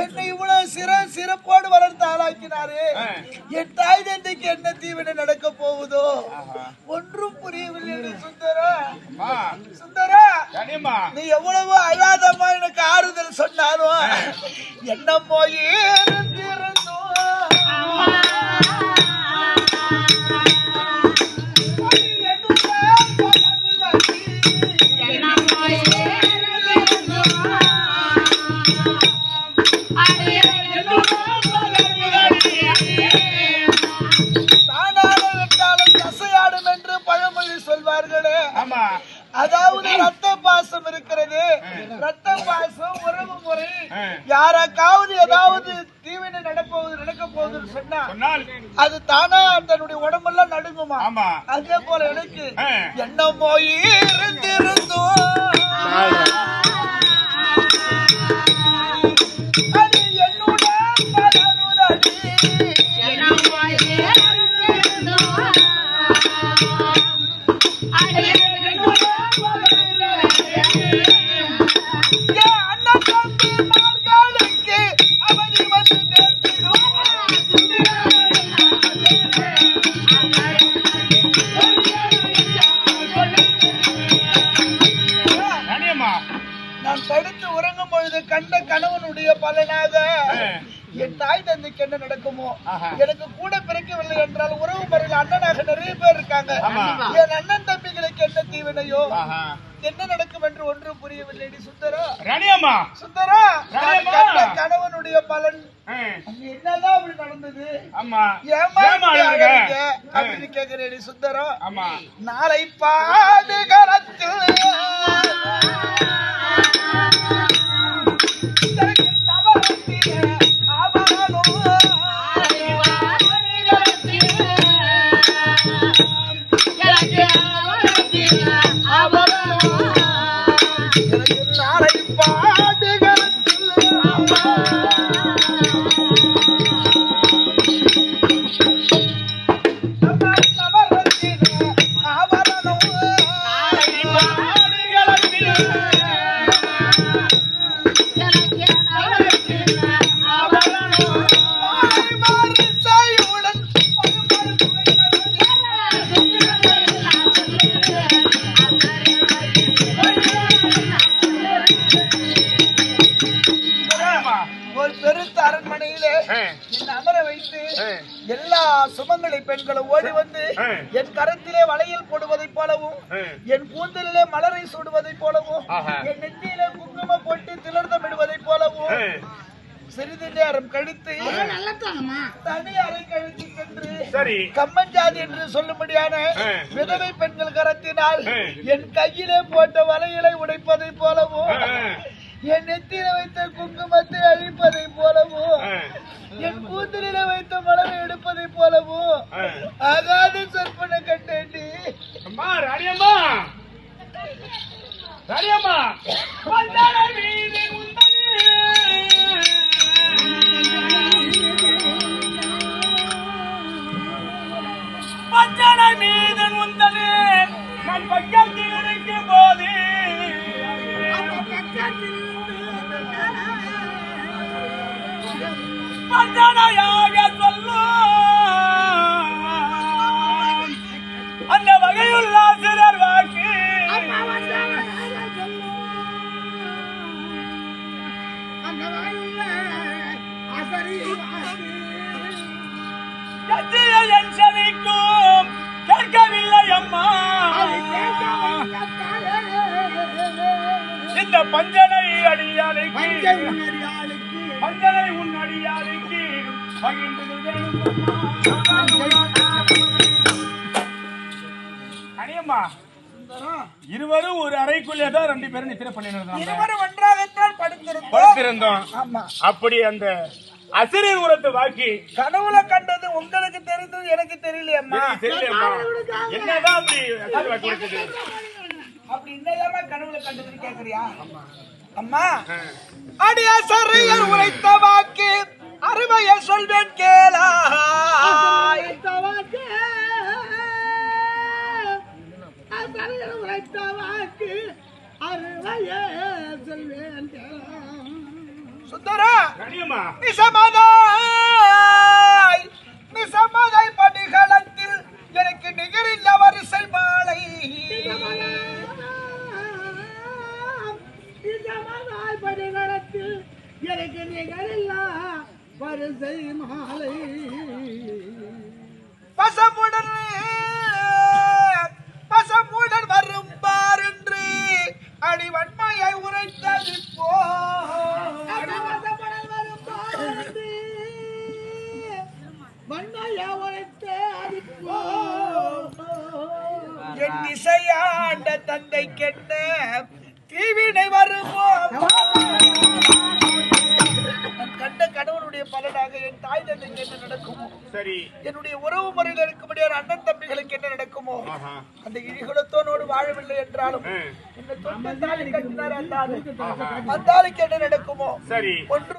என்னை இவ்வளவு சிறப்போடு வளர்த்து ஆளாக்கினாரு. என் தாய் தந்தைக்கு என்ன தீவினை நடக்க போகுதோ ஒன்றும் புரியவில்லை. சுந்தரா, சுந்தரா, நீ எவ்வளவு அழாதம்மா எனக்கு ஆறுதல் சொன்னாலும் என்ன போய் அதாவது ரத்த பாசம் இருக்கிறது. ரத்த பாசம் உறவு முறை யாருக்காவது ஏதாவது தீவினை நடக்க போகுதுன்னு சொன்னா அது தானா தன்னுடைய உடம்பெல்லாம் நடுங்குமா. அதே போல எனக்கு என்ன போய் இருந்திருந்தோம் படுத்து உறங்கும் பொழுது கண்ட கணவனுடைய பலனாக என் தாய் தந்தைக்கு என்ன நடக்குமோ, எனக்கு கூட பிறக்கவில்லை என்றால் உறவு முறையில் அண்ணனாக நிறைய பேர் இருக்காங்க. என் அண்ணன் தம்பிகளுக்கு என்ன தீவினையோ என்ன நடக்கும் என்று ஒன்றும் புரியவில்லை. சுந்தரா, சுந்தரா, கண்ட கணவனுடைய பலன் என்னதான் அப்படி நடந்தது அப்படின்னு கேட்கிறேன். சுந்தரா, நாளை பாடுகளத்தில் அமர வைத்து எல்லா சுமங்கலி பெண்களும் ஓடி வந்து என் கரத்திலே வளையல் போடுவதை போலவும் என் கூந்தலிலே மலரை சூடுவதை போலவும் என் நெற்றியிலே குங்குமம் போட்டு திலர்தம் இடுவதை போலவும் சிறிது நேரம் கழித்து தனி அறை கழித்து சென்று கம்மஞ்சாதி என்று சொல்லும்படியான விதவை பெண்கள் கரத்தினால் என் கையிலே போட்ட வளையலை உடைப்பதை போலவும் என் நெத்தியில வைத்த குங்குமத்தை அழிப்பதை போலவும் என் கூந்தலில வைத்த மலரை எடுப்பதை போலவும் ஆகாத சொற்பனை கண்டேண்டி. மீதன் உந்தது நான் பக்கத்தில் இருக்கும் போது பஞ்சனையாக சொல்லும் அந்த வகையுள்ள சிறர் வாக்கு என் செவிக்கும் கேட்கவில்லை அம்மா. இந்த பஞ்சனை அடியாலைக்கு பஞ்சனை உன் அடியாலைக்கு அணியம்மா இருவரும் ஒரு அறைக்குள்ளே தான் 2 பேரும் நித்திரை பண்ணிருந்தோம். ஒன்றாகத்தான் படுத்திருந்தோம். அப்படி அந்த அசிரியர் உரத்தை வாக்கி கனவுல கண்டது உங்களுக்கு தெரிந்தது எனக்கு தெரியலையம்மா. என்னதான் அப்படி அப்படி என்னதாமா கனவுல கண்டதுன்னு கேக்குறியா? அம்மா அடியாசரையர் உரைத்த வாக்கு அருமைய சொல்வேன் கேளா. உரைத்த வாக்கு அருமைய சொல்வேன் கேளா. சுந்தரா நிசமதாய் படிகளத்தில் எனக்கு நிகரில்ல வரிசை மாலை. படிகளத்தில் எனக்கு நிகரில்ல வரிசை மாலை. பசமுடன் வரும் பாரென்று அடிவன்மையை உரைத்தது போ. என் இசையாண்ட தந்தை கெட்ட தீவினை வருமோ. கண்ட கடவுளுடைய பலனாக என் தாய் தந்தைக்கு என்ன நடக்குமோ, சரி என்னுடைய உறவு முறையில் இருக்கும்படியான அண்ணன் தம்பிகளுக்கு என்ன நடக்குமோ, அந்த இழிகுலத்தோனோடு வாழவில்லை என்றாலும் இந்த தொண்டை தாலி கட்டினார் அந்த ஆளுக்கு என்ன நடக்குமோ, சரி ஒன்று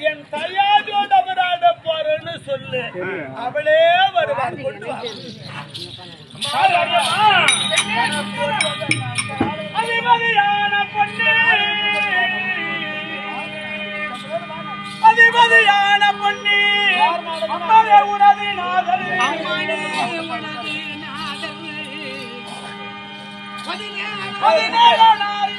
என் தையாஜோட அவராட போறேன்னு சொல்லு, அவளே வருவார். அதிபதியான பொண்ணு அதிபதியான பொண்ணு அம்மாவே உனது நாதர். 17 நாள்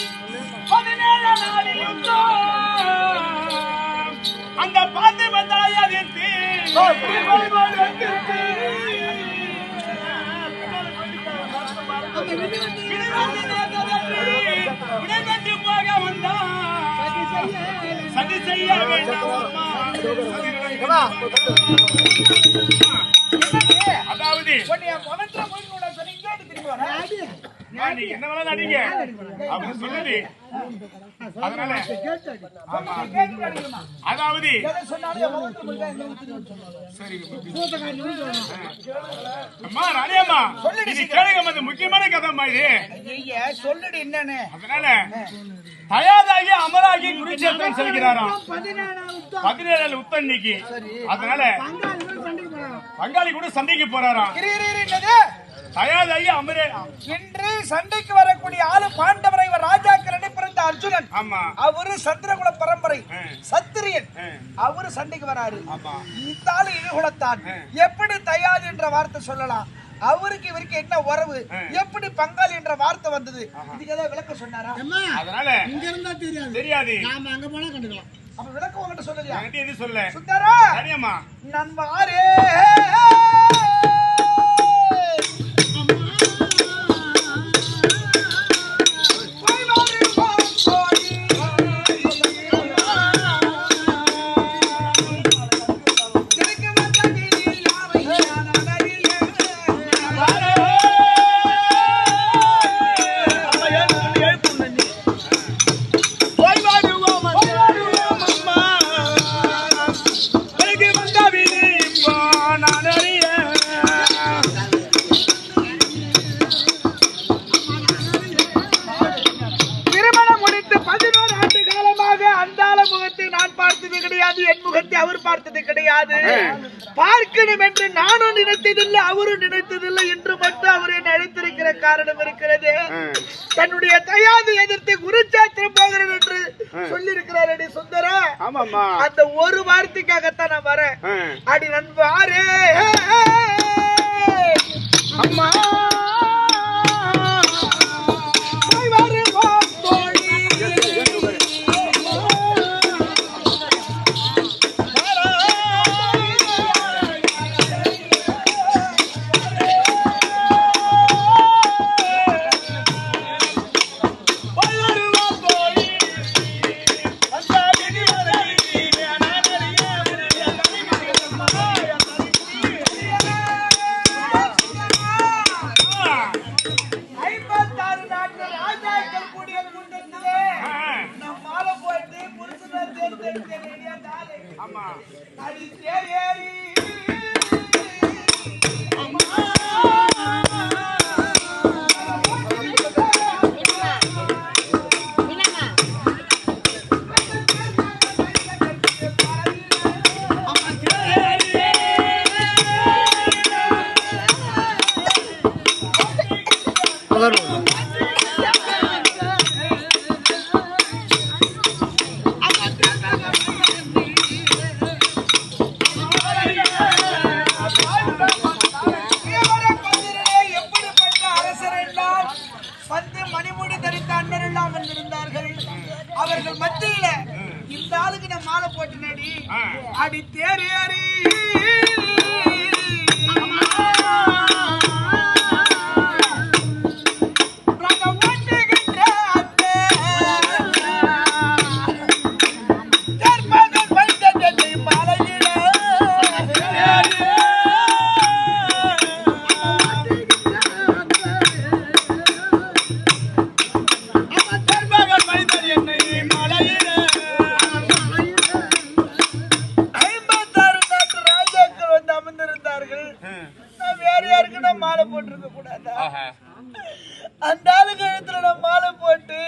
அந்த பாத்து வந்தாய் அதிர்த்தி போக வந்தா சதி செய்ய அதாவது என்ன வேணா நடிங்க அப்படின்னு சொல்லுது. அதனால அதாவது முக்கியமான கதைமா இது சொல்லுடு என்னன்னு. அதனால தயாராகி அமராகி குருட்சேத்திரம் செல்கிறாராம் 17 உத்தன்னைக்கு. அதனால பங்காளி கூட சண்டைக்கு போறாராம். தயாராகி அமரே இன்று சண்டைக்கு வரக்கூடிய ஆளு பாண்டவரை ராஜாக்கள் பிறந்த அர்ஜுனன். ஆமா, அவரு சந்திரகுல பரம்பரை சத்திரியன். அவரு சண்டைக்கு வராரு. இந்த ஆளு இழுகுலத்தான். எப்படி தயாது என்ற வார்த்தை சொல்லலாம்? அவருக்கு இவருக்கு என்ன உறவு? எப்படி பங்காளி என்ற வார்த்தை வந்தது? இதுக்கு ஏதாவது விளக்கம் சொன்னாரா? அதனால இங்க இருந்தா தெரியாது, நாம அங்க போனா கண்டுக்கலாம். அப்ப விளக்கம் உங்ககிட்ட சொல்லலையா? எது சொல்ல சுந்தரா சரியாமா நான் வாரே அவர் பார்த்தது கிடையாது. பார்க்கணும் என்று நானும் நினைத்ததில்லை, அவரும் நினைத்ததில்லை என்று மட்டும் அவரை அழைத்திருக்கிற காரணம் இருக்கிறது. தன்னுடைய தயாது எதிர்த்து குருட்சேத்திரம் போகிறேன் என்று சொல்லி இருக்கிறார். அடி சுந்தரா, அந்த ஒரு வார்த்தைக்காகத்தான் நான் வரேன். அடி நண்பாரே அம்மா ஆமா அடி தேரி மணிமுடி தரித்த அண்ணர் எல்லாம் வந்திருந்தார்கள். அவர்கள் மத்தியில இந்த ஆளுக்கு நான் மாலை போட்டினடி அடி தேரி அடி மாலை போட்டிருக்க கூடாதா? அந்த ஆளு கழுத்துல நான் மாலை போட்டு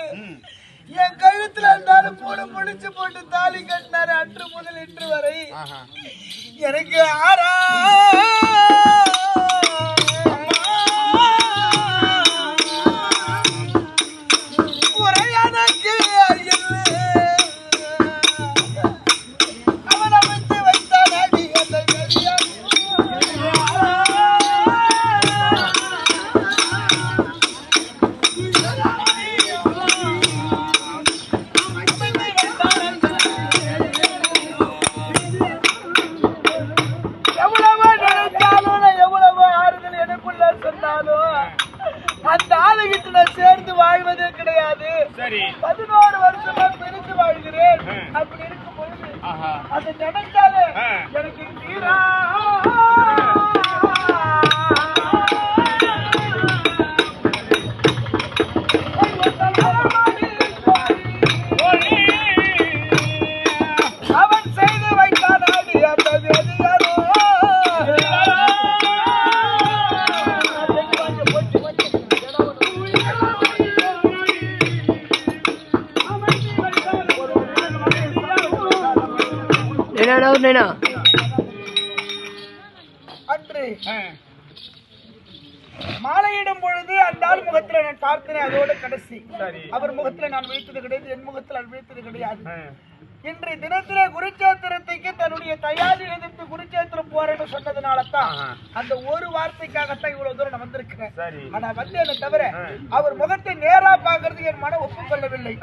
என் கழுத்துல அந்த ஆளு மூணு முடிச்சு போட்டு தாலி கட்டினாரு. அன்று முதல் இன்று வரை எனக்கு ஆறா உரையானக்கு அவன் அமைத்து வைத்தான் அடி அந்த வெளியா அந்த ஆளுகிட்ட நான் சேர்ந்து வாழ்வதே கிடையாது. 11 வருஷமா பிரிந்து வாழ்கிறேன். அப்படி இருக்கும் பொழுது அதை நினைச்சாலே எனக்கு தீரா அவன் செய்து வைத்தான் ஆடி அந்த அதிகாரோ அன்று மாலையிடும் பொழுது அந்த ஆள் முகத்துல நான் பார்த்தேன். அதோட கடைசி அவர் முகத்துல நான் வைத்தது கிடையாது, என் முகத்தில் நான் வைத்தது கிடையாது. இன்றைய தினத்திலே குருச்சேத்திரத்துக்கு தன்னுடைய தயாரி எதிர்த்து குருச்சேத்திரம் போறேன்னு சொன்னதுனாலதான் அந்த ஒரு வார்த்தைக்காகத்தான் இவ்வளவு தூரம் நான் வந்திருக்கிறேன். ஆனா வந்தேன்னு தவிர அவர் முகத்தை நேரா பாக்குறதுக்கு என் மனம் ஒப்புக்கொள்ளவில்லை.